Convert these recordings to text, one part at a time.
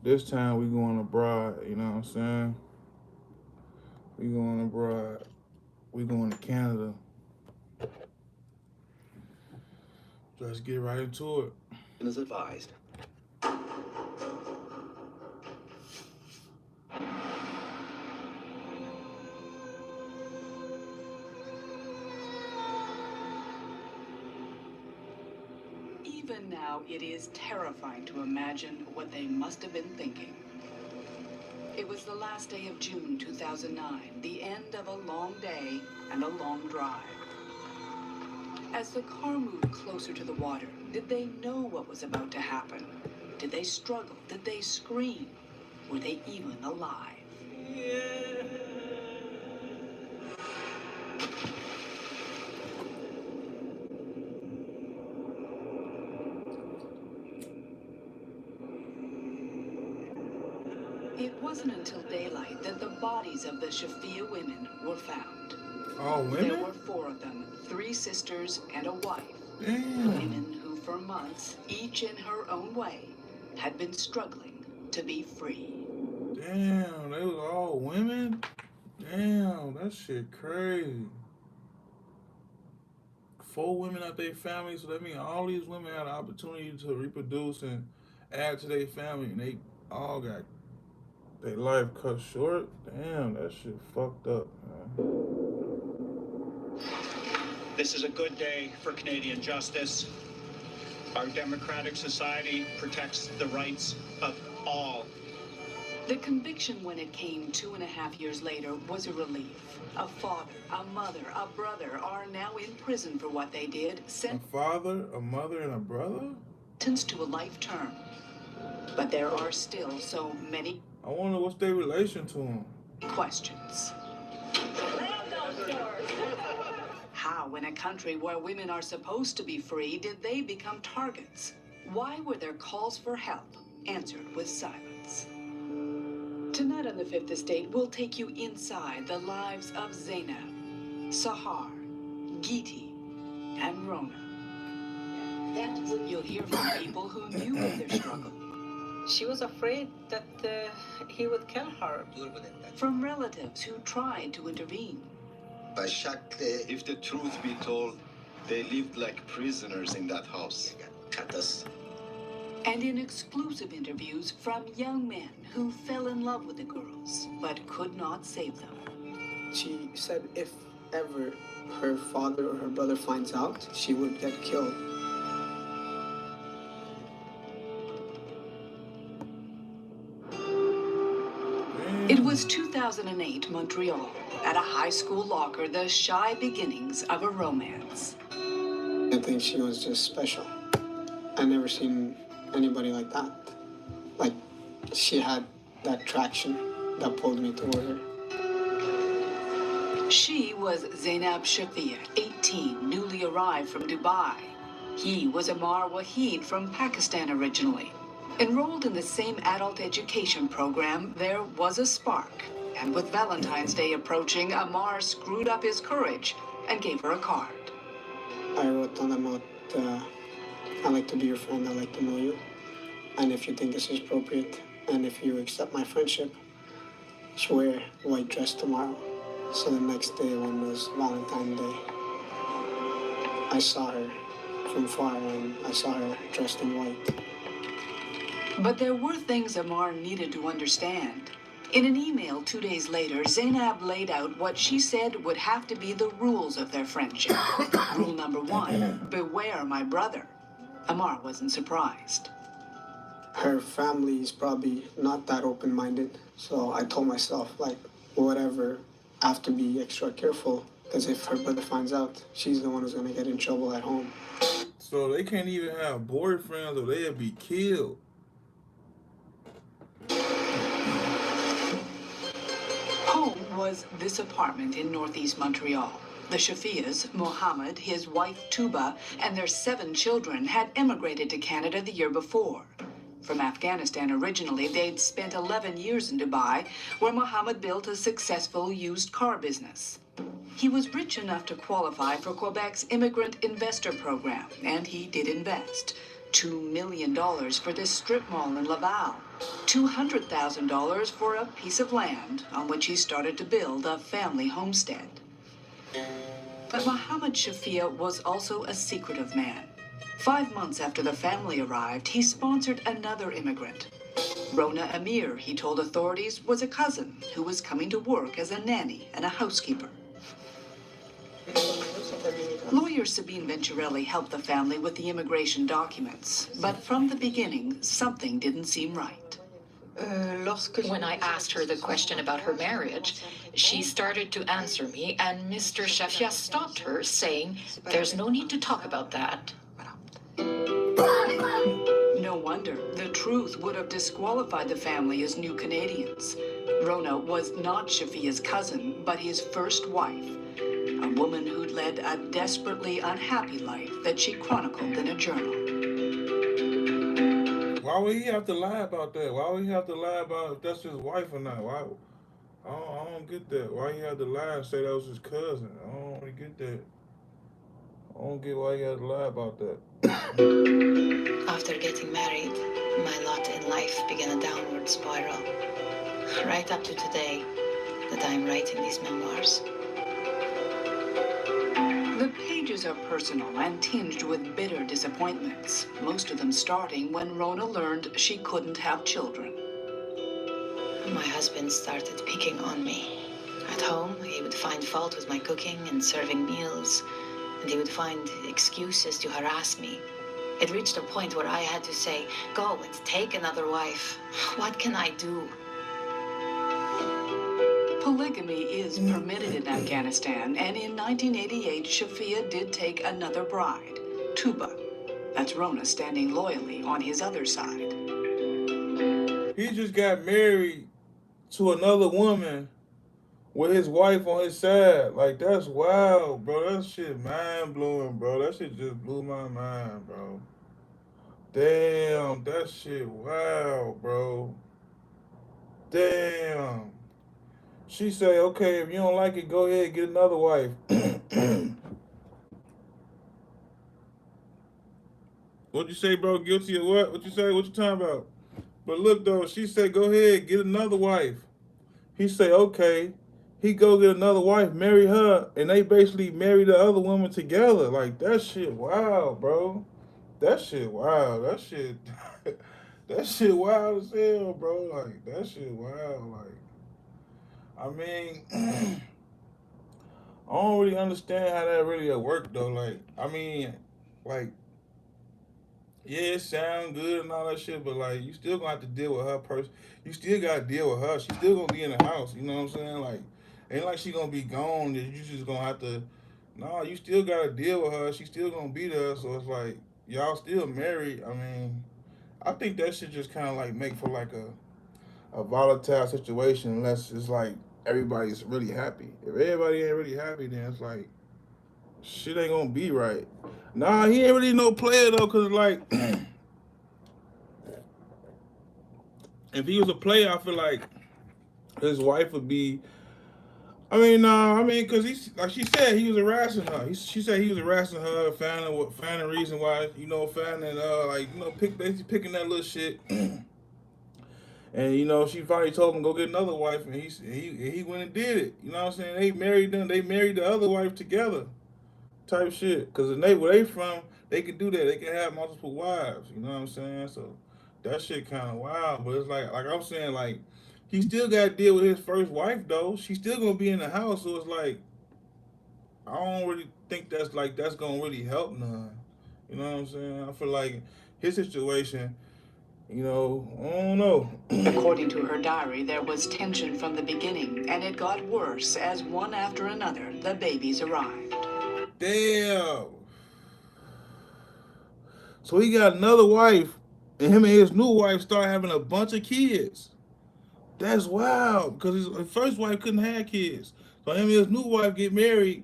This time we going abroad, you know what I'm saying? We going abroad. We going to Canada. Let's get right into it. As advised. Even now, it is terrifying to imagine what they must have been thinking. It was the last day of June 2009, the end of a long day and a long drive. As the car moved closer to the water, did they know what was about to happen? Did they struggle? Did they scream? Were they even alive? It wasn't until daylight that the bodies of the Shafia women were found. All There women? were 4 of them, 3 sisters and a wife. Damn. Women who for months, each in her own way, had been struggling to be free. Damn, they was all women? Damn, that shit crazy. 4 women out their family, so that means all these women had an opportunity to reproduce and add to their family, and they all got their life cut short. Damn, that shit fucked up, man. This is a good day for Canadian justice. Our democratic society protects the rights of all. The conviction when it came 2.5 years later was a relief. A father, a mother, a brother are now in prison for what they did, A father, a mother, and a brother? sentenced to a life term. But there are still so many I wonder what's their relation to him. questions. How, in a country where women are supposed to be free, did they become targets? Why were their calls for help answered with silence? Tonight on the Fifth Estate, we'll take you inside the lives of Zainab, Sahar, Geeti, and Rona. You'll hear from people who knew of their struggle. She was afraid that he would kill her. From relatives who tried to intervene. If the truth be told, they lived like prisoners in that house. And in exclusive interviews from young men who fell in love with the girls, but could not save them. She said if ever her father or her brother finds out, she would get killed. It was 2008 Montreal. At a high school locker, the shy beginnings of a romance. I think she was just special. I never seen anybody like that. Like, she had that traction that pulled me toward her. She was Zainab Shafia, 18, newly arrived from Dubai. He was Amar Wahid from Pakistan originally. Enrolled in the same adult education program, there was a spark. And with Valentine's Day approaching, Amar screwed up his courage and gave her a card. I wrote on the note, I'd like to be your friend, I'd like to know you. And if you think this is appropriate, and if you accept my friendship, just wear a white dress tomorrow. So the next day, when it was Valentine's Day, I saw her from far, and I saw her dressed in white. But there were things Amar needed to understand. In an email 2 days later, Zainab laid out what she said would have to be the rules of their friendship. Rule number 1, beware my brother. Amar wasn't surprised. Her family is probably not that open-minded, so I told myself, like, whatever, I have to be extra careful, because if her brother finds out, she's the one who's going to get in trouble at home. So they can't even have boyfriends or they'll be killed. Home was this apartment in northeast Montreal. The Shafias, Muhammad, his wife Tuba, and their 7 children had emigrated to Canada the year before. From Afghanistan originally, they'd spent 11 years in Dubai, where Muhammad built a successful used car business. He was rich enough to qualify for Quebec's immigrant investor program, and he did invest. $2 million for this strip mall in Laval, $200,000 for a piece of land on which he started to build a family homestead. But Muhammad Shafia was also a secretive man. 5 months after the family arrived, he sponsored another immigrant. Rona Amir, he told authorities, was a cousin who was coming to work as a nanny and a housekeeper. Lawyer Sabine Venturelli helped the family with the immigration documents, but from the beginning, something didn't seem right. When I asked her the question about her marriage, she started to answer me, and Mr. Shafia stopped her, saying, "There's no need to talk about that." No wonder. The truth would have disqualified the family as new Canadians. Rona was not Shafia's cousin, but his first wife, a woman who'd led a desperately unhappy life that she chronicled in a journal. Why would he have to lie about that? Why would he have to lie about if that's his wife or not? Why? I don't get that. Why he had to lie and say that was his cousin? I don't really get that. I don't get why he had to lie about that. After getting married, my lot in life began a downward spiral. Right up to today, that I'm writing these memoirs. The pages are personal and tinged with bitter disappointments, most of them starting when Rona learned she couldn't have children. My husband started picking on me. At home, he would find fault with my cooking and serving meals, and he would find excuses to harass me. It reached a point where I had to say, "Go and take another wife. What can I do?" Polygamy is permitted in Afghanistan, and in 1988, Shafia did take another bride, Tuba. That's Rona standing loyally on his other side. He just got married to another woman with his wife on his side. Like, that's wild, bro. That shit mind blowing, bro. That shit just blew my mind, bro. Damn, that shit wild, bro. Damn. She say, okay, if you don't like it, go ahead and get another wife. What'd you say, bro? Guilty of what? What you say? What you talking about? But look, though, she said, go ahead, get another wife. He say, okay. He go get another wife, marry her, and they basically marry the other woman together. Like, that shit wild, bro. That shit wild. That shit, that shit wild as hell, bro. Like, that shit wild. Like, I mean, I don't really understand how that really work, though. Like, I mean, like, yeah, it sound good and all that shit, but like, you still gonna have to deal with her person. You still gotta deal with her. She's still gonna be in the house. You know what I'm saying? Like, ain't like she gonna be gone. That you just gonna have to. No, you still gotta deal with her. She's still gonna be there. So it's like y'all still married. I mean, I think that should just kind of like make for like a volatile situation unless it's like everybody's really happy. If everybody ain't really happy, then it's like shit ain't gonna be right. Nah, he ain't really no player though, cause like if he was a player, I feel like his wife would be. I mean, nah, I mean, cause he's like she said, he was harassing her. She said he was harassing her, finding reason why, finding like basically picking that little shit. And she finally told him go get another wife, and he went and did it. You know what I'm saying? They married them. They married the other wife together, type shit. Cause where they from, they could do that. They can have multiple wives. You know what I'm saying? So that shit kind of wild. But it's like I'm saying, like he still got to deal with his first wife though. She's still gonna be in the house. So it's like I don't really think that's gonna really help none. You know what I'm saying? I feel like his situation. I don't know. According to her diary, there was tension from the beginning, and it got worse as one after another the babies arrived. Damn. So he got another wife, and him and his new wife start having a bunch of kids. That's wild, because his first wife couldn't have kids. So him and his new wife get married.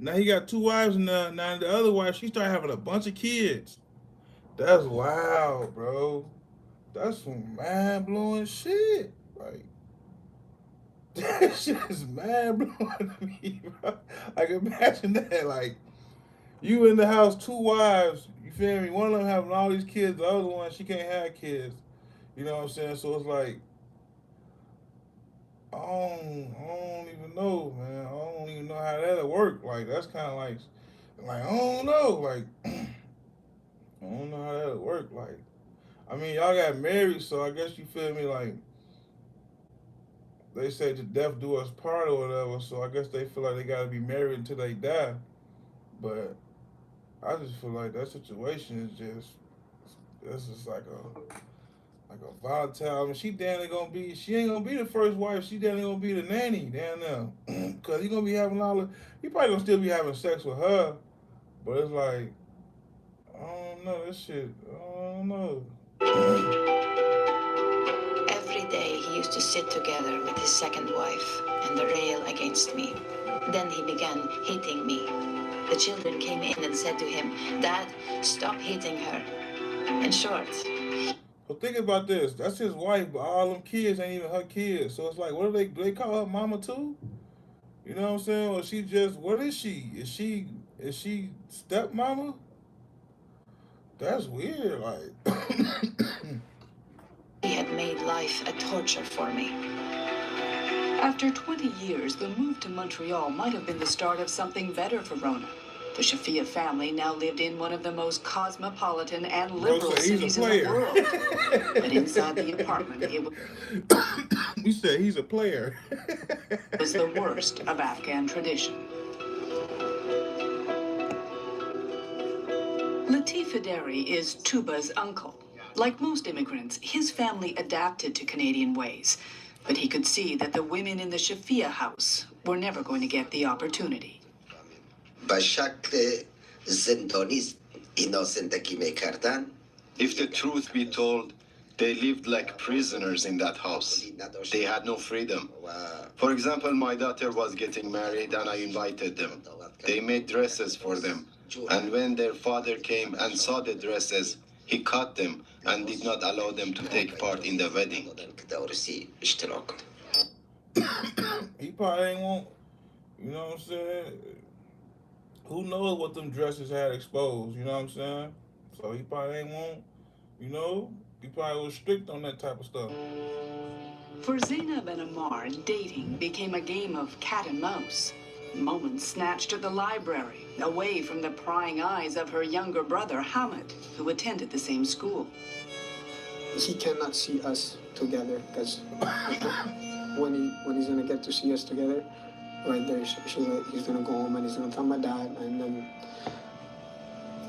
Now he got two wives, and now the other wife, she started having a bunch of kids. That's wild, bro. That's some mind-blowing shit. Like, that shit is mind-blowing to me, bro. Like, imagine that. Like, you in the house, two wives, you feel me? One of them having all these kids, the other one, she can't have kids. You know what I'm saying? So it's like, I don't even know, man. I don't even know how that'll work. Like, that's kind of like, I don't know. Like, I don't know how that'll work. Like, I mean, y'all got married, so I guess you feel me? Like, they say to death do us part or whatever, so I guess they feel like they gotta be married until they die. But I just feel like that situation is just, that's just like a volatile. I mean, she ain't gonna be the first wife. She damn gonna be the nanny down there, cause he gonna be having he probably gonna still be having sex with her, but it's like, I don't know, this shit, I don't know. Every day he used to sit together with his second wife and rail against me. Then he began hitting me. The children came in and said to him, "Dad, stop hitting her." In short, So think about this. That's his wife, but all them kids ain't even her kids. So it's like, what do they call her mama too? You know what I'm saying? Or she just, what is she? Is she stepmama? That's weird. Like, he had made life a torture for me. After 20 years, the move to Montreal might have been the start of something better for Rona. The Shafia family now lived in one of the most cosmopolitan and liberal cities in the world. But inside the apartment, it we said he's a player. was the worst of Afghan tradition. Latif Fideri is Tuba's uncle. Like most immigrants, his family adapted to Canadian ways. But he could see that the women in the Shafia house were never going to get the opportunity. به زندانی اینا زندگی میکردن. If the truth be told, they lived like prisoners in that house. They had no freedom. For example, my daughter was getting married and I invited them. They made dresses for them. And when their father came and saw the dresses, he cut them and did not allow them to take part in the wedding. He probably ain't want, you know what I'm saying? Who knows what them dresses had exposed, you know what I'm saying? So he probably ain't want, you know, he probably was strict on that type of stuff. For Zainab and Omar, dating became a game of cat and mouse. Moments snatched at the library, away from the prying eyes of her younger brother, Hamid, who attended the same school. He cannot see us together because when he's gonna get to see us together, right there, he's gonna go home and he's gonna tell my dad, and then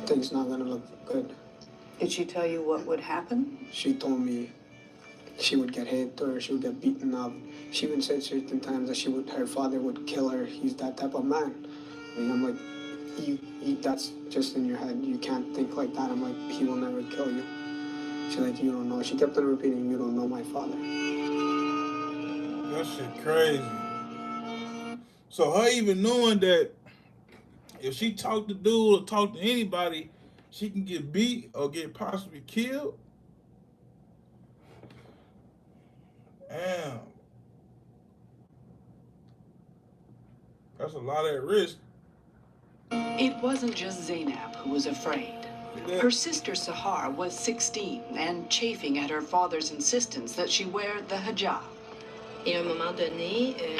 things not gonna look good. Did she tell you what would happen? She told me she would get hit or she would get beaten up. She even said certain times that her father would kill her. He's that type of man. I mean, I'm like, that's just in your head. You can't think like that. I'm like, he will never kill you. She's like, you don't know. She kept on repeating, you don't know my father. That shit crazy. So her even knowing that if she talk to dude or talk to anybody, she can get beat or get possibly killed. Damn. That's a lot at risk. It wasn't just Zainab who was afraid. Her sister Sahar was 16 and chafing at her father's insistence that she wear the hijab.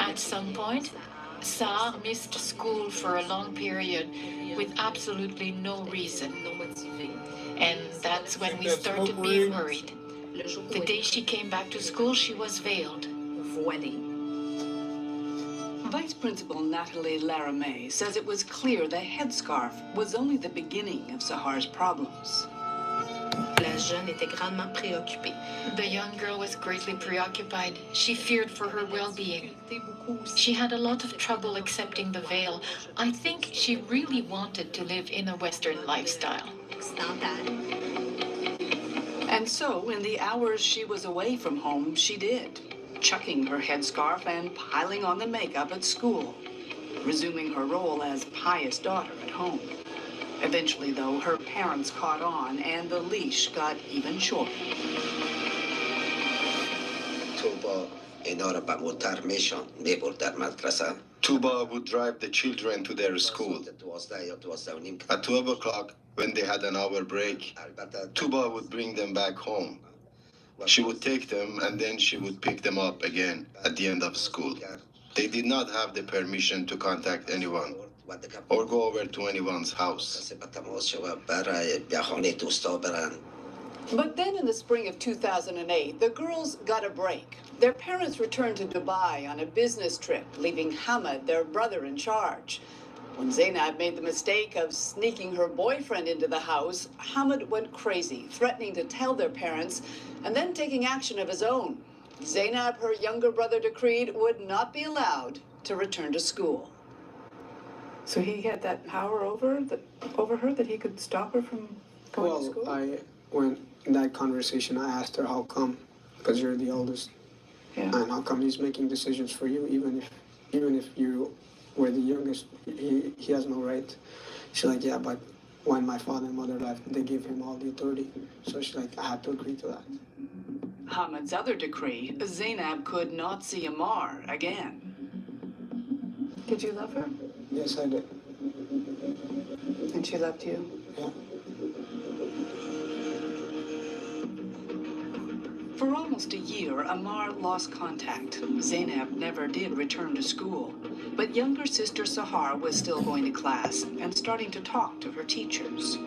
At some point, Sahar missed school for a long period with absolutely no reason. And that's when we started being worried. The day she came back to school, she was veiled. Vice Principal Nathalie Laramie says it was clear the headscarf was only the beginning of Sahar's problems. The young girl was greatly preoccupied. She feared for her well-being. She had a lot of trouble accepting the veil. I think she really wanted to live in a Western lifestyle. And so, in the hours she was away from home, she did, chucking her headscarf and piling on the makeup at school, resuming her role as pious daughter at home. Eventually, though, her parents caught on and the leash got even shorter. Tuba would drive the children to their school. At 12 o'clock, When they had an hour break, Tuba would bring them back home. She would take them and then she would pick them up again at the end of school. They did not have the permission to contact anyone or go over to anyone's house. But then in the spring of 2008, the girls got a break. Their parents returned to Dubai on a business trip, leaving Hamad, their brother, in charge. When Zainab made the mistake of sneaking her boyfriend into the house, Hamad went crazy, threatening to tell their parents and then taking action of his own. Zainab, her younger brother, decreed would not be allowed to return to school. So he had that power over her that he could stop her from going to school? Well, when in that conversation, I asked her, how come? Because you're the oldest. Yeah. And how come he's making decisions for you, even if you were the youngest, he has no right. She's like, yeah, but when my father and mother left, they gave him all the authority. So she's like, I had to agree to that. Hamad's other decree, Zainab could not see Amar again. Did you love her? Yes, I did. And she loved you? Yeah. For almost a year, Amar lost contact. Zainab never did return to school. But younger sister Sahar was still going to class and starting to talk to her teachers.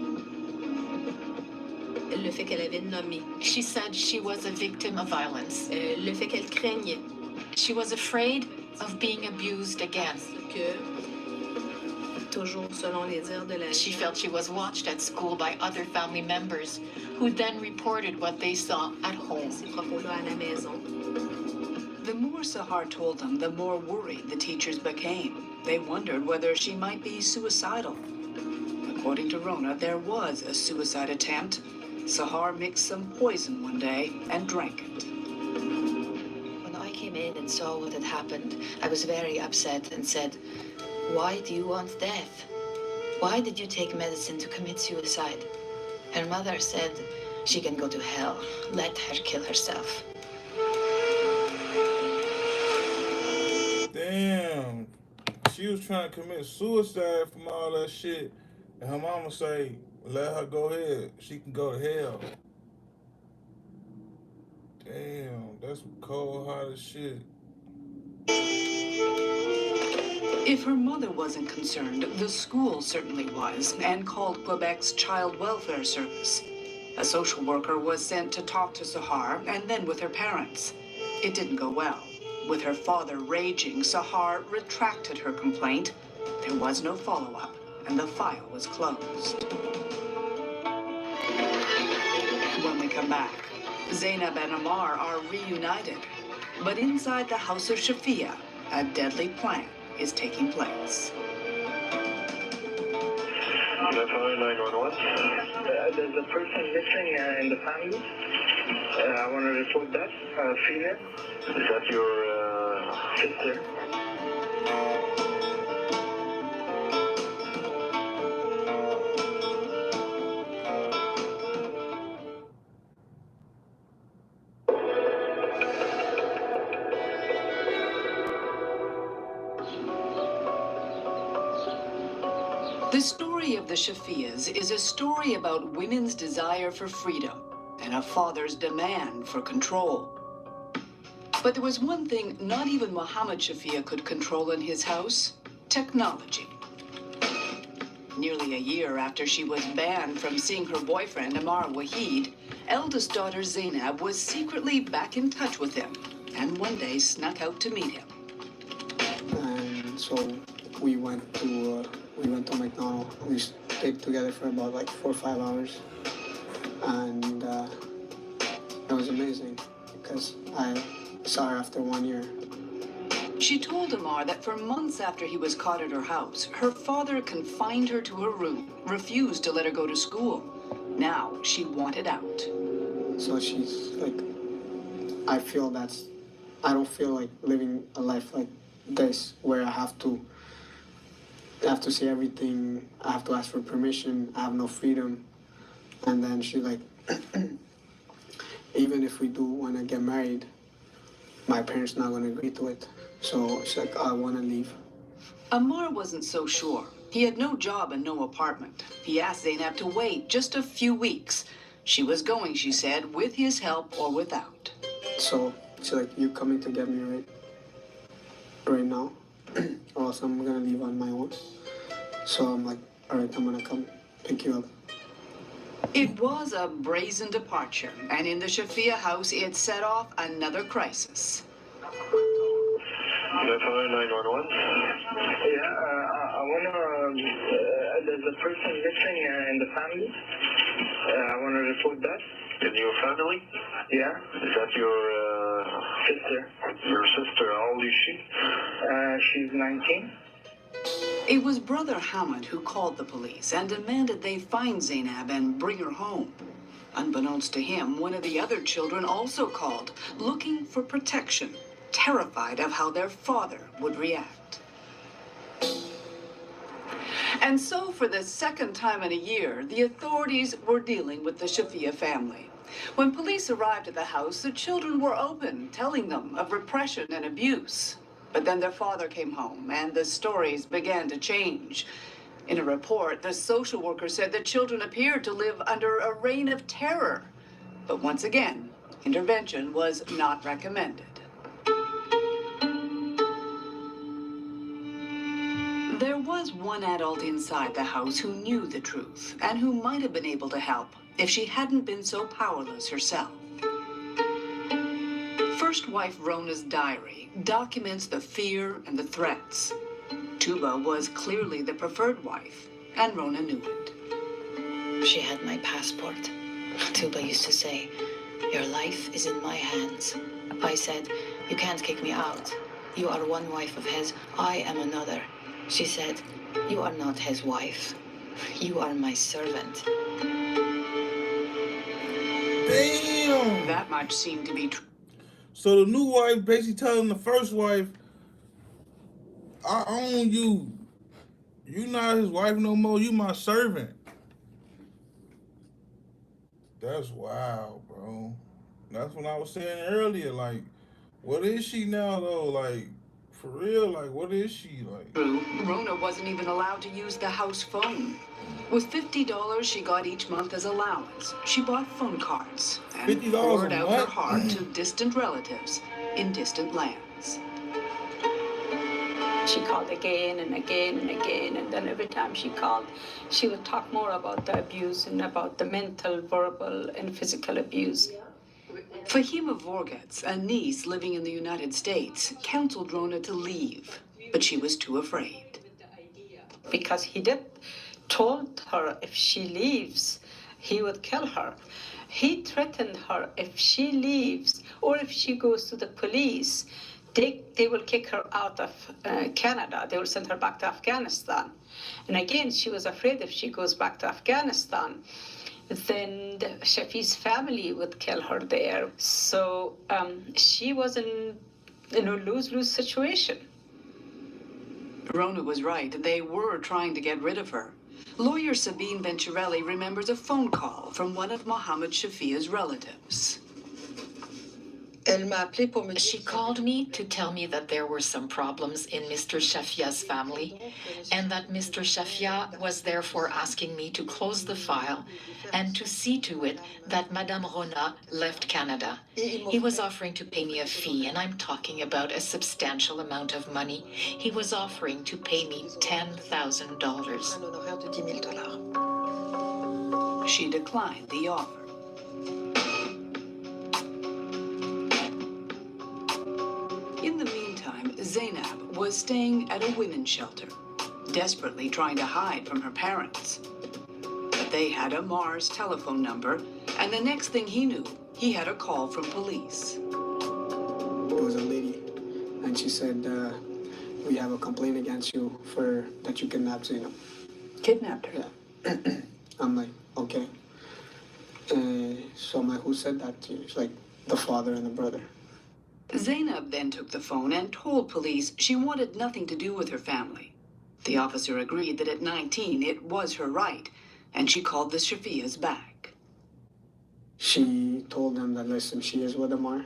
Le fait qu'elle avait nommé. She said she was a victim of violence. Le fait qu'elle craignait. She was afraid of being abused again. Que, toujours selon les dires de la... She felt she was watched at school by other family members who then reported what they saw at home. Ces propos-là à la maison. The more Sahar told them, the more worried the teachers became. They wondered whether she might be suicidal. According to Rona, there was a suicide attempt. Sahar mixed some poison one day and drank it. When I came in and saw what had happened, I was very upset and said, "Why do you want death? Why did you take medicine to commit suicide?" Her mother said, "She can go to hell. Let her kill herself." Damn. She was trying to commit suicide from all that shit. And her mama say, let her go ahead. She can go to hell. Damn, that's some cold-hearted shit. If her mother wasn't concerned, the school certainly was, and called Quebec's Child Welfare Service. A social worker was sent to talk to Sahar, and then with her parents. It didn't go well. With her father raging, Sahar retracted her complaint. There was no follow-up, and the file was closed. When we come back, Zainab and Amar are reunited. But inside the house of Shafia, a deadly plan is taking place. That's 911. There's a person missing in the family. I want to report that. Female. Is that your sister? The story of the Shafias is a story about women's desire for freedom and a father's demand for control. But there was one thing not even Muhammad Shafia could control in his house: technology. Nearly a year after she was banned from seeing her boyfriend, Amar Wahid, eldest daughter Zainab was secretly back in touch with him and one day snuck out to meet him. And so we went to McDonald's. We stayed together for about like 4 or 5 hours, and it was amazing because I saw her after 1 year. She told Amar that for months after he was caught at her house, her father confined her to her room, refused to let her go to school. Now she wanted out. So she's like, I don't feel like living a life like this where I have to say everything. I have to ask for permission. I have no freedom. And then she's like, even if we do want to get married, my parents not going to agree to it. So she's like, I want to leave. Amar wasn't so sure. He had no job and no apartment. He asked Zainab to wait just a few weeks. She was going, she said, with his help or without. So she's like, you coming to get me right now, or else I'm gonna leave on my own. So I'm like, all right, I'm gonna come pick you up. It was a brazen departure, and in the Shafia house, it set off another crisis. Fire 911. Yeah, I wanna. There's a person missing in the family. I wanna report that. In your family? Yeah. Is that your sister? Your sister? How old is she? She's 19. It was Brother Hamid who called the police and demanded they find Zainab and bring her home. Unbeknownst to him, one of the other children also called, looking for protection, terrified of how their father would react. And so, for the second time in a year, the authorities were dealing with the Shafia family. When police arrived at the house, the children were open, telling them of repression and abuse. But then their father came home, and the stories began to change. In a report, the social worker said the children appeared to live under a reign of terror. But once again, intervention was not recommended. There was one adult inside the house who knew the truth and who might have been able to help if she hadn't been so powerless herself. First wife Rona's diary documents the fear and the threats. Tuba was clearly the preferred wife, and Rona knew it. She had my passport. Tuba used to say, "Your life is in my hands." I said, "You can't kick me out. You are one wife of his, I am another." She said, "You are not his wife. You are my servant." Damn. That much seemed to be true. So the new wife basically telling the first wife, "I own you. You not his wife no more. You my servant." That's wild, bro. That's what I was saying earlier. Like, what is she now though? Like, for real? Like, what is she like? Rona wasn't even allowed to use the house phone. With $50 she got each month as allowance, she bought phone cards and $50 poured a out her month? heart to distant relatives in distant lands. She called again and again and again, and then every time she called, she would talk more about the abuse and about the mental, verbal, and physical abuse. Fahima Vorgatz, a niece living in the United States, counseled Rona to leave, but she was too afraid. Because he told her if she leaves, he would kill her. He threatened her if she leaves or if she goes to the police, they will kick her out of Canada. They will send her back to Afghanistan. And again, she was afraid if she goes back to Afghanistan, then Shafi's family would kill her there. So she was in a lose-lose situation. Rona was right. They were trying to get rid of her. Lawyer Sabine Venturelli remembers a phone call from one of Mohammed Shafia's relatives. She called me to tell me that there were some problems in Mr. Shafia's family and that Mr. Shafia was therefore asking me to close the file and to see to it that Madame Rona left Canada. He was offering to pay me a fee, and I'm talking about a substantial amount of money. He was offering to pay me $10,000. She declined the offer. In the meantime, Zainab was staying at a women's shelter, desperately trying to hide from her parents. But they had a Mars telephone number, and the next thing he knew, he had a call from police. It was a lady, and she said, "We have a complaint against you for that you kidnapped Zainab." Kidnapped her? Yeah. I'm like, okay. So I'm like, who said that to you? She's like, the father and the brother. Zainab then took the phone and told police she wanted nothing to do with her family. The officer agreed that at 19 it was her right, and she called the Shafias back. She told them that, listen, she is with Omar.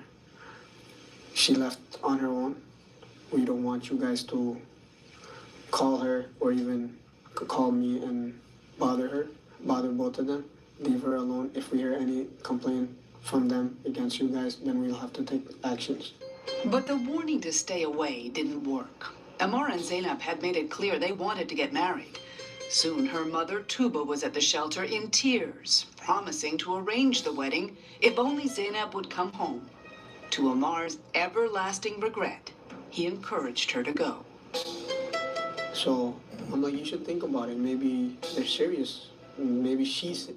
She left on her own. We don't want you guys to call her or even could call me and bother both of them, leave her alone. If we hear any complaint from them against you guys, then we'll have to take actions. But the warning to stay away didn't work. Omar and Zainab had made it clear they wanted to get married. Soon her mother, Tuba, was at the shelter in tears, promising to arrange the wedding if only Zainab would come home. To Omar's everlasting regret, he encouraged her to go. So I'm like, you should think about it. Maybe they're serious. Maybe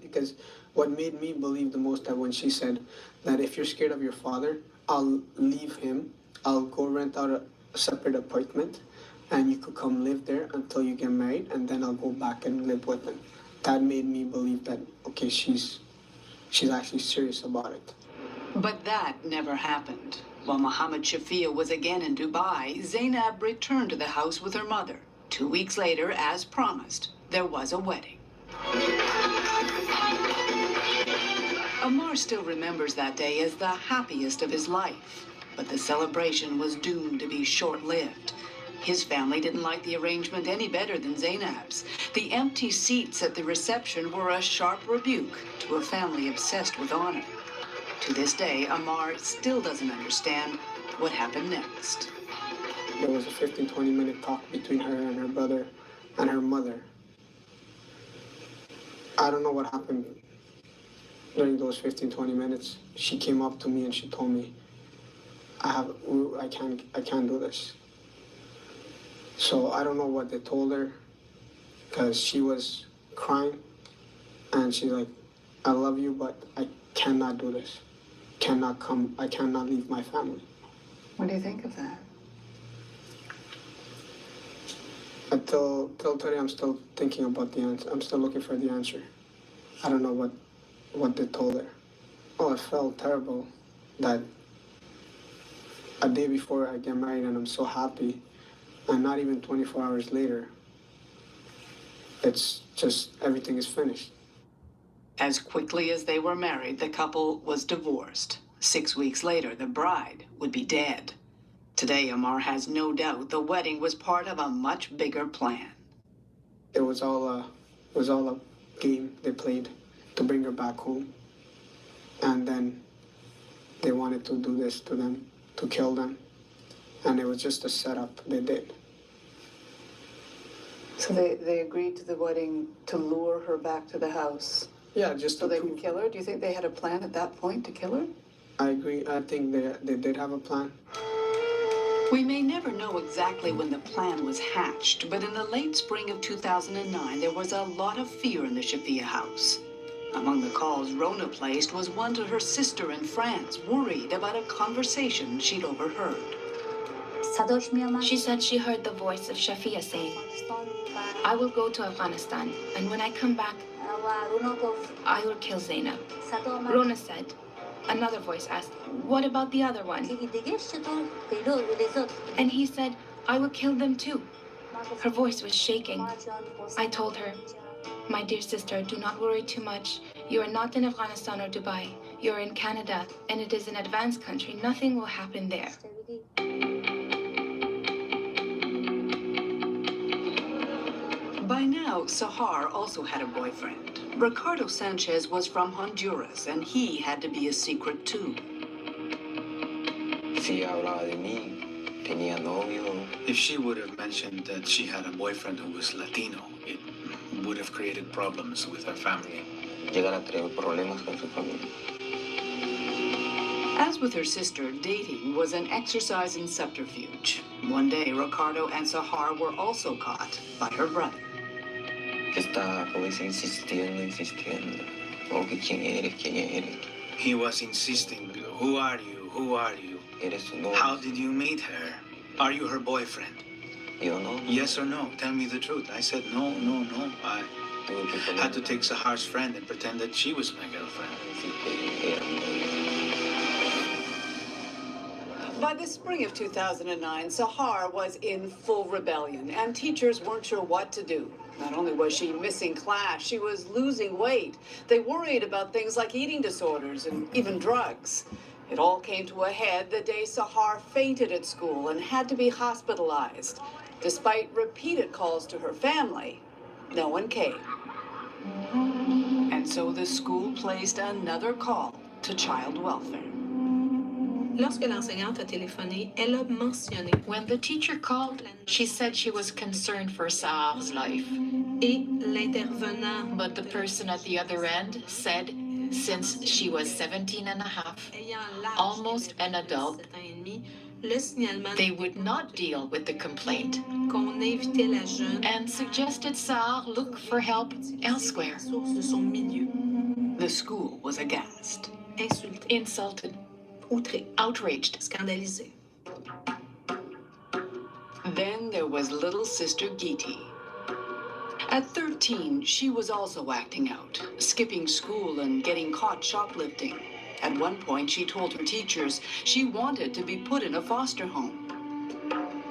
because what made me believe the most that when she said that if you're scared of your father, I'll leave him. I'll go rent out a separate apartment and you could come live there until you get married and then I'll go back and live with him. That made me believe that, okay, she's actually serious about it. But that never happened. While Muhammad Shafia was again in Dubai, Zainab returned to the house with her mother. 2 weeks later, as promised, there was a wedding. Omar still remembers that day as the happiest of his life, but the celebration was doomed to be short-lived. His family didn't like the arrangement any better than Zainab's. The empty seats at the reception were a sharp rebuke to a family obsessed with honor. To this day, Omar still doesn't understand what happened next. There was a 15-20 minute talk between her and her brother and her mother. I don't know what happened during those 15-20 minutes. She came up to me and she told me, I can't do this. So I don't know what they told her, because she was crying and she's like, I love you, but I cannot do this. I cannot leave my family. What do you think of that? Until today, I'm still thinking about the answer. I'm still looking for the answer. I don't know what they told her. Oh, it felt terrible that a day before I get married and I'm so happy, and not even 24 hours later, it's just everything is finished. As quickly as they were married, the couple was divorced. 6 weeks later, the bride would be dead. Today, Omar has no doubt the wedding was part of a much bigger plan. It was all a game they played to bring her back home. And then they wanted to do this to them, to kill them. And it was just a setup they did. So they agreed to the wedding to lure her back to the house? Yeah, just so they could kill her? Do you think they had a plan at that point to kill her? I agree. I think they did have a plan. We may never know exactly when the plan was hatched, but in the late spring of 2009, there was a lot of fear in the Shafia house. Among the calls Rona placed was one to her sister in France, worried about a conversation she'd overheard. She said she heard the voice of Shafia saying, I will go to Afghanistan, and when I come back, I will kill Zainab. Rona said. Another voice asked, what about the other one? And he said, I will kill them too. Her voice was shaking. I told her, my dear sister, do not worry too much. You are not in Afghanistan or Dubai. You are in Canada, and it is an advanced country. Nothing will happen there. By now, Sahar also had a boyfriend. Ricardo Sanchez was from Honduras, and he had to be a secret too. If she would have mentioned that she had a boyfriend who was Latino, it would have created problems with her family. As with her sister, dating was an exercise in subterfuge. One day, Ricardo and Sahar were also caught by her brother. He was insisting, who are you? Who are you? How did you meet her? Are you her boyfriend? Yes or no? Tell me the truth. I said, no. I had to take Sahar's friend and pretend that she was my girlfriend. By the spring of 2009, Sahar was in full rebellion, and teachers weren't sure what to do. Not only was she missing class, she was losing weight. They worried about things like eating disorders and even drugs. It all came to a head the day Sahar fainted at school and had to be hospitalized. Despite repeated calls to her family, No one came. And so the school placed another call to child welfare. Lorsque l'enseignante a téléphoné, elle a mentionné. When the teacher called, she said she was concerned for Sahar's life. Et l'intervenant. But the person at the other end said, since she was 17 and a half, almost an adult, they would not deal with the complaint Qu'on invitait la jeune and suggested Sahar look for help elsewhere. source de son milieu. The school was aghast. Insulté, Insulted, outré, outraged. scandalisé. Then there was little sister Geeti. At 13, she was also acting out, skipping school and getting caught shoplifting. At one point, she told her teachers she wanted to be put in a foster home.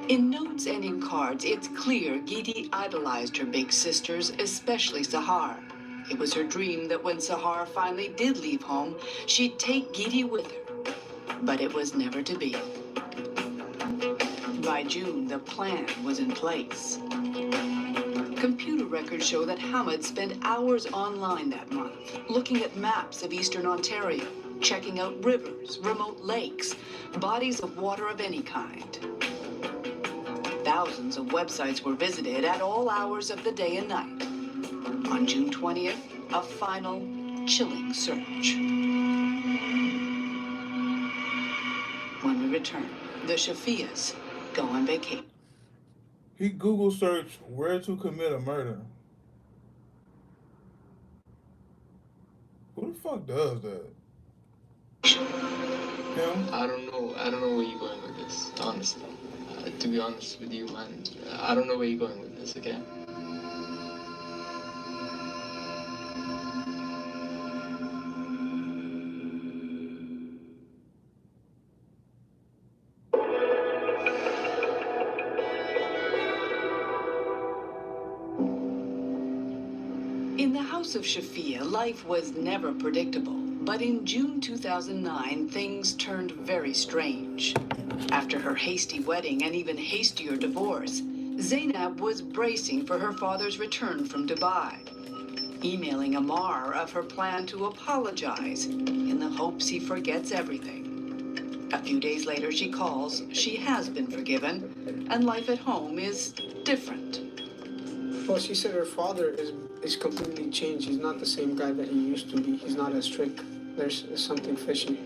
In notes and in cards, it's clear Geeti idolized her big sisters, especially Sahar. It was her dream that when Sahar finally did leave home, she'd take Geeti with her. But it was never to be. By June, the plan was in place. Computer records show that Hamid spent hours online that month, looking at maps of eastern Ontario, checking out rivers, remote lakes, bodies of water of any kind. Thousands of websites were visited at all hours of the day and night. On June 20th, a final, chilling search. When we return, the Shafias go on vacation. He Google searched where to commit a murder. Who the fuck does that? Him? I don't know where you're going with this, honestly. To be honest with you, man, I don't know where you're going with this, okay? In the house of Shafia, life was never predictable. But in June 2009, things turned very strange. After her hasty wedding and even hastier divorce, Zainab was bracing for her father's return from Dubai, emailing Omar of her plan to apologize in the hopes he forgets everything. A few days later, she calls, she has been forgiven, and life at home is different. Well, she said her father is completely changed. He's not the same guy that he used to be. He's not as strict. There's something fishy.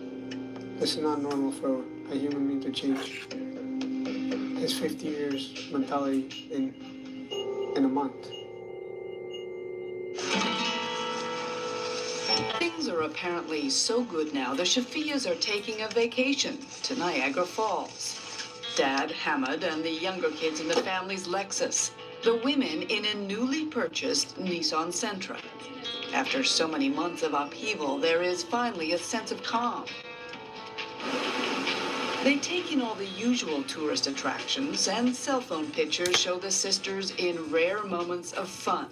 This is not normal for a human being to change. His 50 years mentality in a month. Things are apparently so good now, the Shafias are taking a vacation to Niagara Falls. Dad, Hamid, and the younger kids in the family's Lexus. The women in a newly purchased Nissan Sentra. After so many months of upheaval, there is finally a sense of calm. They take in all the usual tourist attractions, and cell phone pictures show the sisters in rare moments of fun.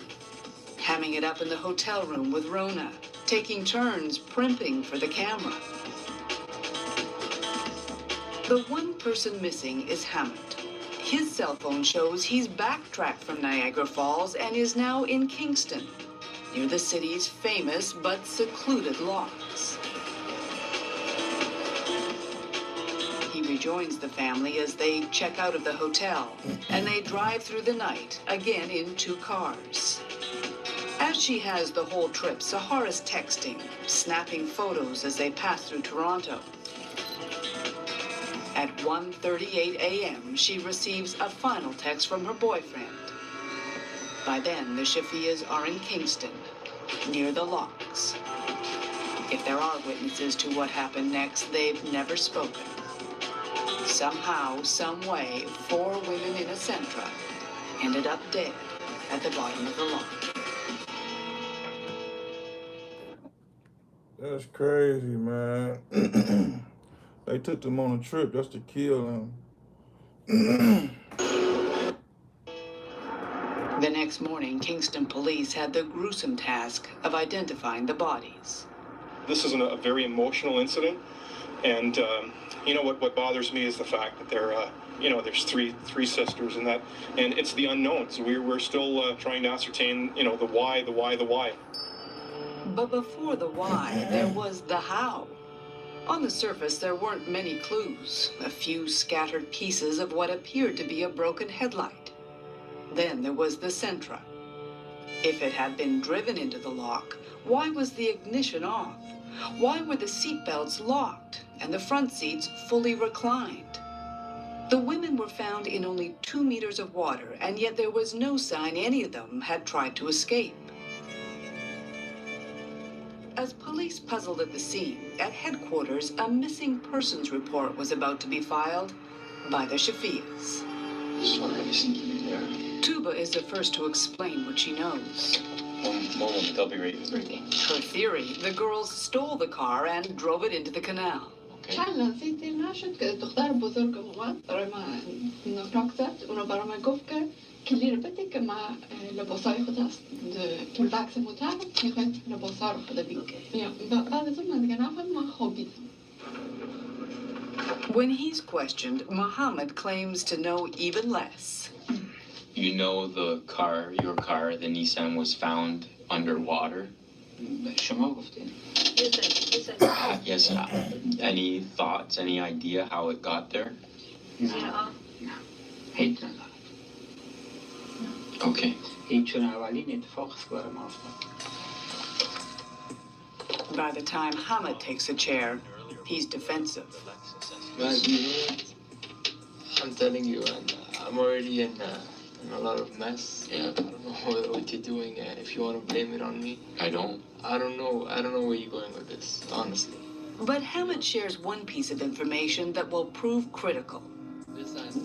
Hamming it up in the hotel room with Rona, taking turns primping for the camera. The one person missing is Hamid. His cell phone shows he's backtracked from Niagara Falls and is now in Kingston, near the city's famous but secluded locks. He rejoins the family as they check out of the hotel, and they drive through the night, again in 2 cars. As she has the whole trip, Sahar is texting, snapping photos as they pass through Toronto. At 1:38 a.m., she receives a final text from her boyfriend. By then, the Shafias are in Kingston, near the locks. If there are witnesses to what happened next, they've never spoken. Somehow, some way, 4 women in a Sentra ended up dead at the bottom of the lock. That's crazy, man. They took them on a trip just to kill him. The next morning, Kingston police had the gruesome task of identifying the bodies. This is a very emotional incident. And what bothers me is the fact that there's three sisters, and it's the unknowns. We're still trying to ascertain, the why. But before the why, there was the how. On the surface, there weren't many clues, a few scattered pieces of what appeared to be a broken headlight. Then there was the Sentra. If it had been driven into the lock, why was the ignition off? Why were the seatbelts locked and the front seats fully reclined? The women were found in only 2 meters of water, and yet there was no sign any of them had tried to escape. As police puzzled at the scene, at headquarters, a missing persons report was about to be filed by the Shafias. Tuba is the first to explain what she knows. One moment, I'll be right with you. Her theory, the girls stole the car and drove it into the canal. چند لحظه دیر نشد که دختر بزرگ اومد برای من نوک زد اونو برای من گفت که کلی رو بده که من لباسای خود هست تو بکس موتر میخواید لباسا رو خود بگیر بعد از اون من دیگه نفهم من خوابیدم. When he's questioned, Muhammad claims to know even less. You know your car, the Nissan, was found underwater? شما گفتین. Yes. Any thoughts, any idea how it got there? نه. هیچ ندارم. Okay. این چون اولین اتفاق است برای ما افتاد. By the time Hamid takes a chair, he's defensive. Guys, I'm telling you, I'm already in a lot of mess. Yeah. I don't know what you're doing. If you want to blame it on me, I don't know where you're going with this, honestly. But Hamid shares one piece of information that will prove critical.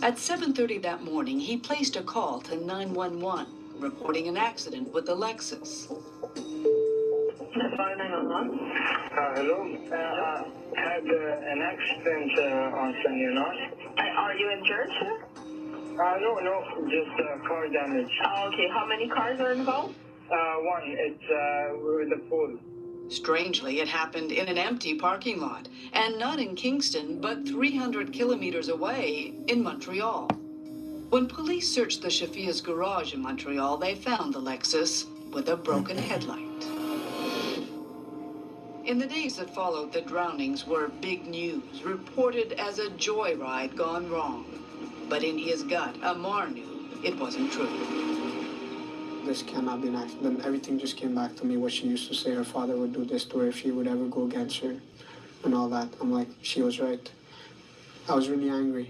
At 7:30 that morning, he placed a call to 911, reporting an accident with the Lexus. Hello. Had an accident on Sunday night. Are you injured? No, just car damage. Okay, how many cars are involved? One, it's with the pool. Strangely, it happened in an empty parking lot, and not in Kingston, but 300 kilometers away in Montreal. When police searched the Shafia's garage in Montreal, they found the Lexus with a broken headlight. In the days that followed, the drownings were big news, reported as a joyride gone wrong. But in his gut, Amar knew it wasn't true. This cannot be an accident. Everything just came back to me, what she used to say her father would do this to her if she would ever go against her and all that. I'm like, she was right. I was really angry.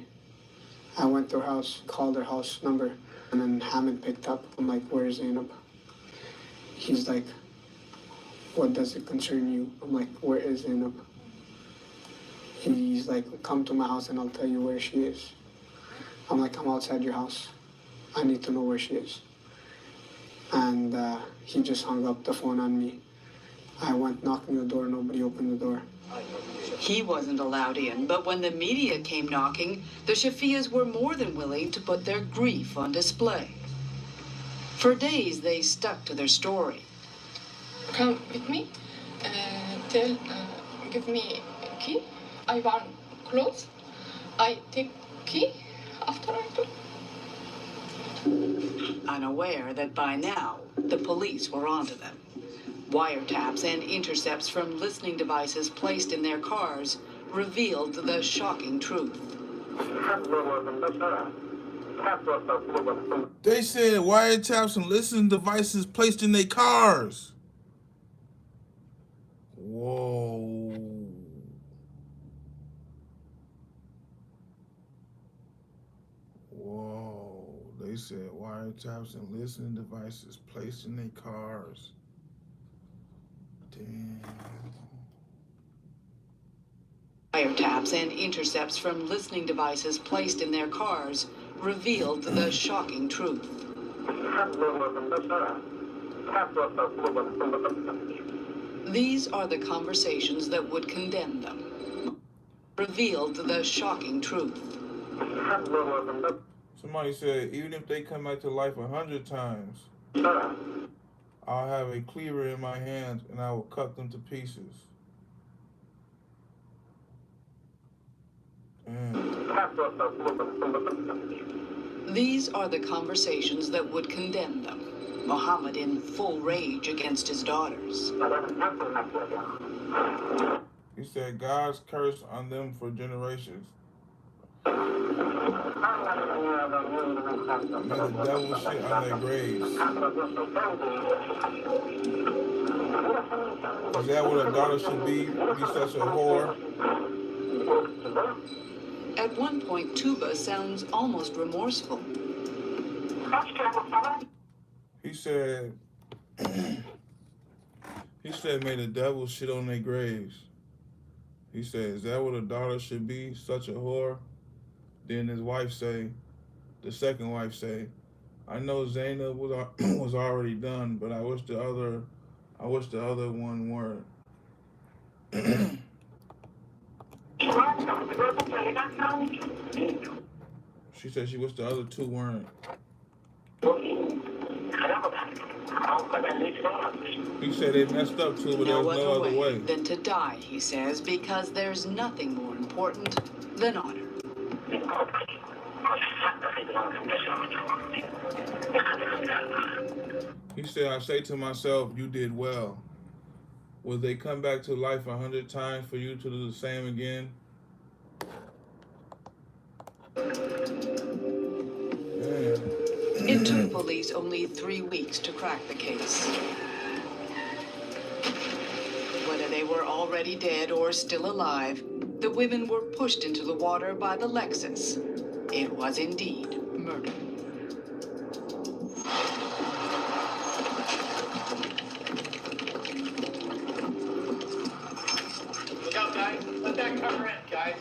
I went to her house, called her house number, and then Hamid picked up. I'm like, where's Zainab? He's like, what does it concern you? I'm like, where is Zainab? He's like, come to my house and I'll tell you where she is. I'm like, I'm outside your house. I need to know where she is. And he just hung up the phone on me. I went knocking the door, nobody opened the door. He wasn't allowed in, but when the media came knocking, the Shafias were more than willing to put their grief on display. For days, they stuck to their story. Come with me. Give me key. I want clothes. I take key after I do. Unaware that by now, the police were onto them. Wiretaps and intercepts from listening devices placed in their cars revealed the shocking truth. They said wiretaps and listening devices placed in their cars. Whoa. They said wiretaps and listening devices placed in their cars. Damn. Wiretaps and intercepts from listening devices placed in their cars revealed the shocking truth. These are the conversations that would condemn them. Revealed the shocking truth. Somebody said, even if they come back to life 100 times, I'll have a cleaver in my hands and I will cut them to pieces. These are the conversations that would condemn them. Muhammad in full rage against his daughters. He said God's curse on them for generations. May the devil shit on their graves. Is that what a daughter should be? Be such a whore? At one point, Tuba sounds almost remorseful. He said, may the devil shit on their graves. He said, is that what a daughter should be? Such a whore? Then his wife say, the second wife say, I know Zainab was already done, but I wish the other one weren't. She said she wished the other two weren't. He said they messed up too, but there's no other way than to die, he says, because there's nothing more important than honor. He said, I say to myself, you did well. Will they come back to life 100 times for you to do the same again? It took police only 3 weeks to crack the case. Whether they were already dead or still alive, the women were pushed into the water by the Lexus. It was indeed murder. Look out, guys. Let that cover in, guys.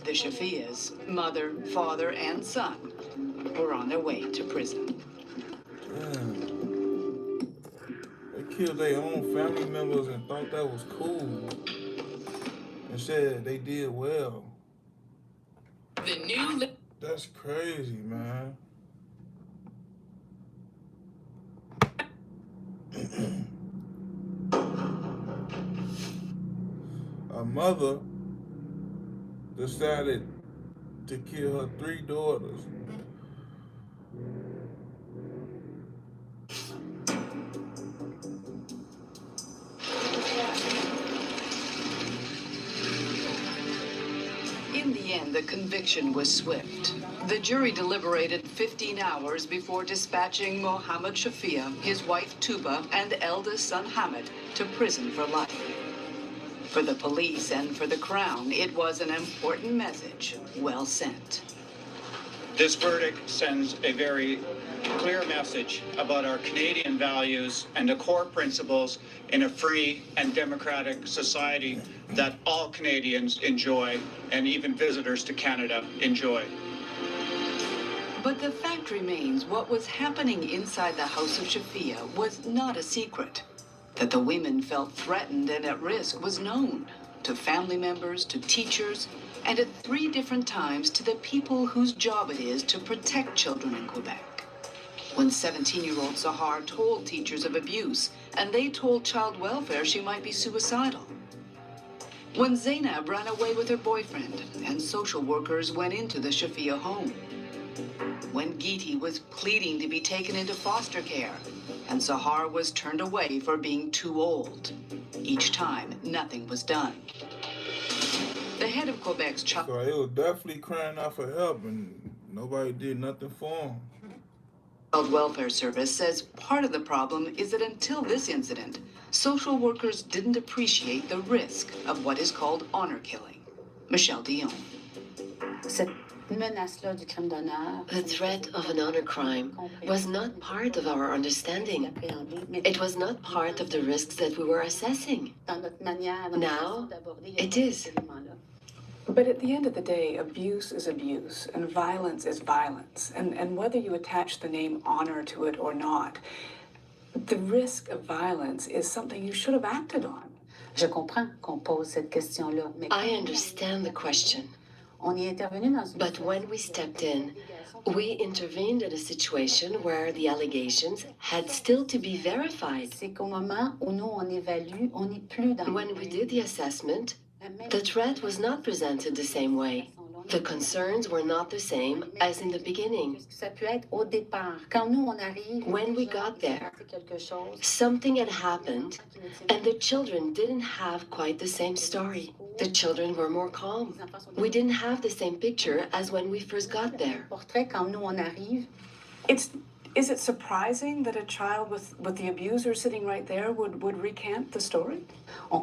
The Shafias, mother, father, and son, were on their way to prison. Damn. They killed their own family members and thought that was cool. And said they did well. That's crazy, man. A mother decided to kill her 3 daughters. In the end, the conviction was swift. The jury deliberated 15 hours before dispatching Mohammed Shafia, his wife Tuba, and eldest son Hamid to prison for life. For the police and for the Crown, it was an important message, well sent. This verdict sends a very clear message about our Canadian values and the core principles in a free and democratic society that all Canadians enjoy and even visitors to Canada enjoy. But the fact remains, what was happening inside the house of Shafia was not a secret. That the women felt threatened and at risk was known to family members, to teachers, and at 3 different times to the people whose job it is to protect children in Quebec. When 17-year-old Sahar told teachers of abuse, and they told child welfare she might be suicidal. When Zainab ran away with her boyfriend, and social workers went into the Shafia home. When Geeti was pleading to be taken into foster care, and Sahar was turned away for being too old. Each time, nothing was done. The head of Quebec's child... So they were definitely crying out for help, and nobody did nothing for them. Child Welfare Service says part of the problem is that until this incident, social workers didn't appreciate the risk of what is called honor killing. Michelle Dion. The threat of an honor crime was not part of our understanding. It was not part of the risks that we were assessing. Now, it is. But at the end of the day, abuse is abuse, and violence is violence. And whether you attach the name honor to it or not, the risk of violence is something you should have acted on. I understand the question. But when we stepped in, we intervened in a situation where the allegations had still to be verified. When we did the assessment, The threat was not presented the same way. The concerns were not the same as in the beginning. When we got there, something had happened, and the children didn't have quite the same story. The children were more calm. We didn't have the same picture as when we first got there. Is it surprising that a child with the abuser sitting right there would recant the story? We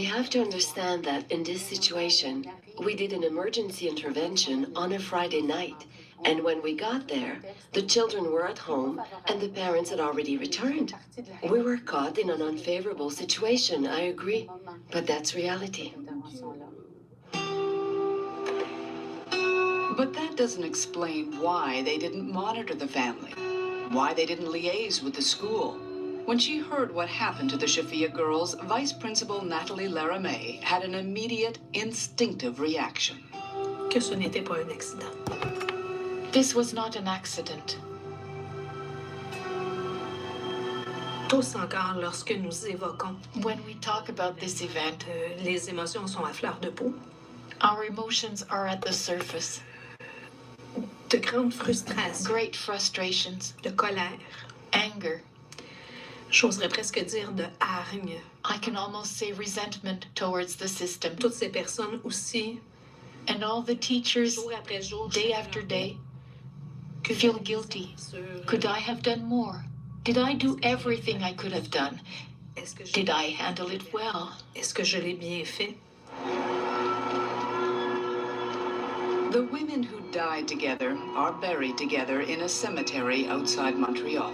have to understand that in this situation, we did an emergency intervention on a Friday night. And when we got there, the children were at home and the parents had already returned. We were caught in an unfavorable situation, I agree, but that's reality. But that doesn't explain why they didn't monitor the family, why they didn't liaise with the school. When she heard what happened to the Shafia girls, Vice Principal Nathalie Laramie had an immediate, instinctive reaction. Que ce n'était pas un accident. This was not an accident. Tous encore lorsque nous évoquons. When we talk about this event, les émotions sont à fleur de peau. Our emotions are at the surface. De grandes frustrations. Great frustrations. De colère. Anger. J'oserais presque dire de hargne. I can almost say resentment towards the system. Toutes ces personnes aussi. And all the teachers, jour après jour, day after day, feel guilty. Could I have done more? Did I do everything I could have done? Did I handle it well? Est-ce que je l'ai bien fait? The women who died together are buried together in a cemetery outside Montreal.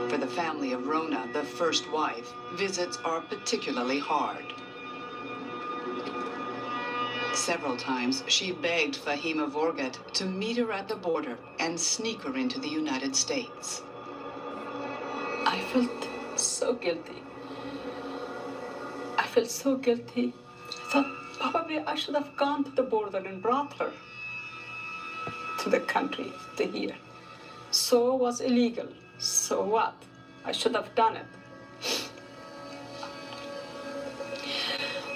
For the family of Rona, the first wife, visits are particularly hard. Several times, she begged Fahima Vorgat to meet her at the border and sneak her into the United States. I felt so guilty. I felt so guilty. I thought probably I should have gone to the border and brought her to the country, to here. So it was illegal. So what? I should have done it.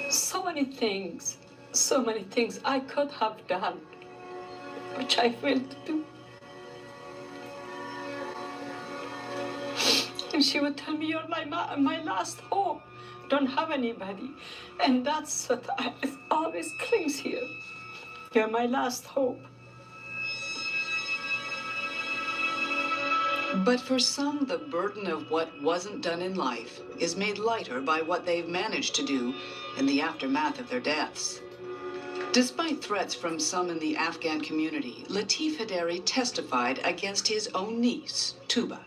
So many things I could have done, which I failed to do. And she would tell me, "You're my last hope. Don't have anybody." And that's what it always clings here. You're my last hope. But for some, the burden of what wasn't done in life is made lighter by what they've managed to do in the aftermath of their deaths. Despite threats from some in the Afghan community, Latif Haderi testified against his own niece, Tuba.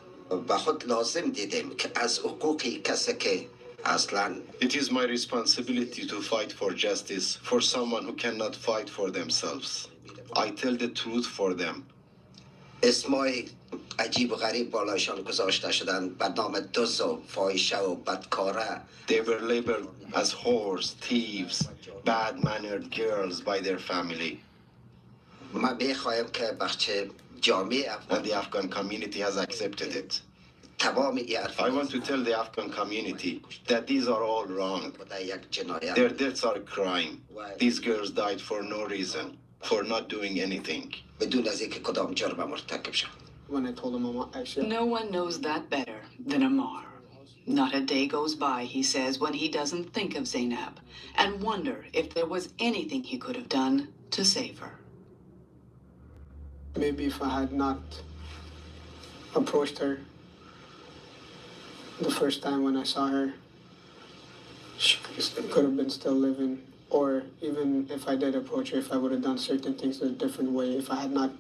It is my responsibility to fight for justice for someone who cannot fight for themselves. I tell the truth for them. اسمای عجیب و غریب بالایشان گذاشته شدن به نام دزد و فاحشه و بدکاره. They were labeled as whores, thieves, bad-mannered girls by their family. ما بخوایم که بخش جامعه And the Afghan community has accepted it. تمام I want to tell the Afghan community that these are all wrong. Their deaths are a crime. These girls died for no reason, for not doing anything. بدون از اینکه کدام جرم مرتکب شد. When I told him, actually, No one knows that better than Omar. Not a day goes by, he says, when he doesn't think of Zainab and wonder if there was anything he could have done to save her. maybe if I had not approached her the first time when I saw her, she could have been still living. Or even if I did approach her, if I would have done certain things in a different way, if I had not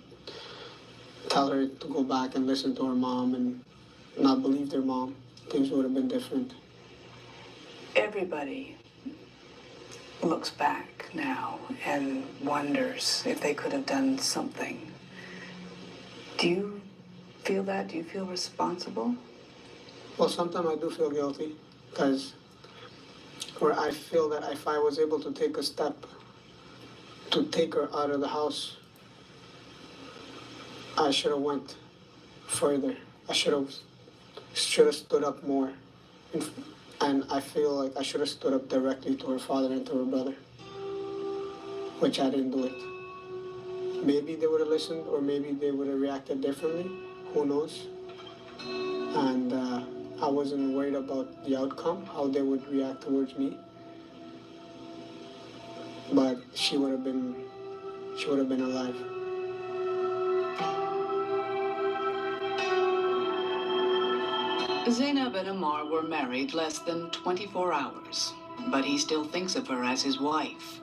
tell her to go back and listen to her mom and not believe their mom, things would have been different. Everybody looks back now and wonders if they could have done something. Do you feel that? Do you feel responsible? Well, sometimes I do feel guilty because I feel that if I was able to take a step to take her out of the house, I should have went further. I should have stood up more And I feel like I should have stood up directly to her father and to her brother, which I didn't do it. Maybe they would have listened, or maybe they would have reacted differently. Who knows? And I wasn't worried about the outcome, how they would react towards me. But she would have been alive. Zainab and Omar were married less than 24 hours, but he still thinks of her as his wife.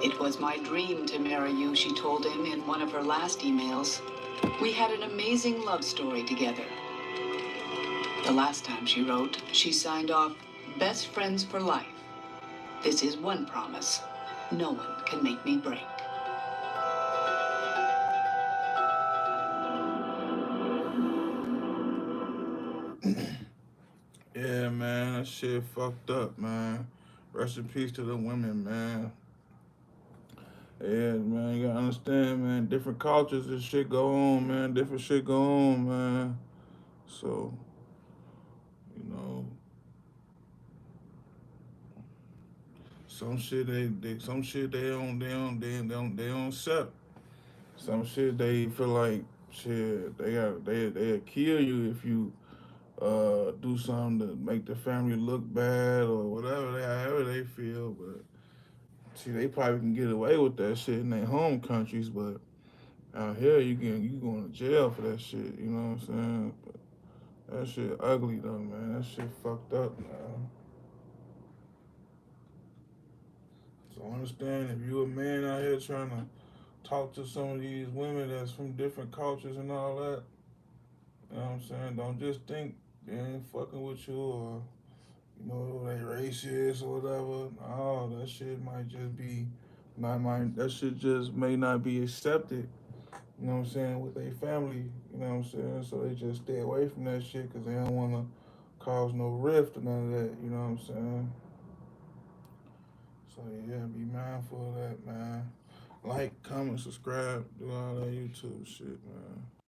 It was my dream to marry you, she told him in one of her last emails. We had an amazing love story together. The last time she wrote, she signed off, best friends for life. This is one promise. No one can make me break. Yeah, man, that shit fucked up, man. Rest in peace to the women, man. Yeah, man, you gotta understand, man. Different cultures, this shit go on, man. Different shit go on, man. So, you know, some shit they don't accept. Some shit they feel like shit they'll kill you if you do something to make the family look bad or whatever however they feel. But see, they probably can get away with that shit in their home countries, but out here you going to jail for that shit. You know what I'm saying? But that shit ugly though, man. That shit fucked up, man. So understand if you a man out here trying to talk to some of these women that's from different cultures and all that, you know what I'm saying? Don't just think they ain't fucking with you or you know they racist or whatever. No, that shit might just be not might that shit just may not be accepted. You know what I'm saying with their family. You know what I'm saying? So they just stay away from that shit because they don't want to cause no rift or none of that. You know what I'm saying? So yeah, be mindful of that, man. Like, comment, subscribe, do all that YouTube shit, man.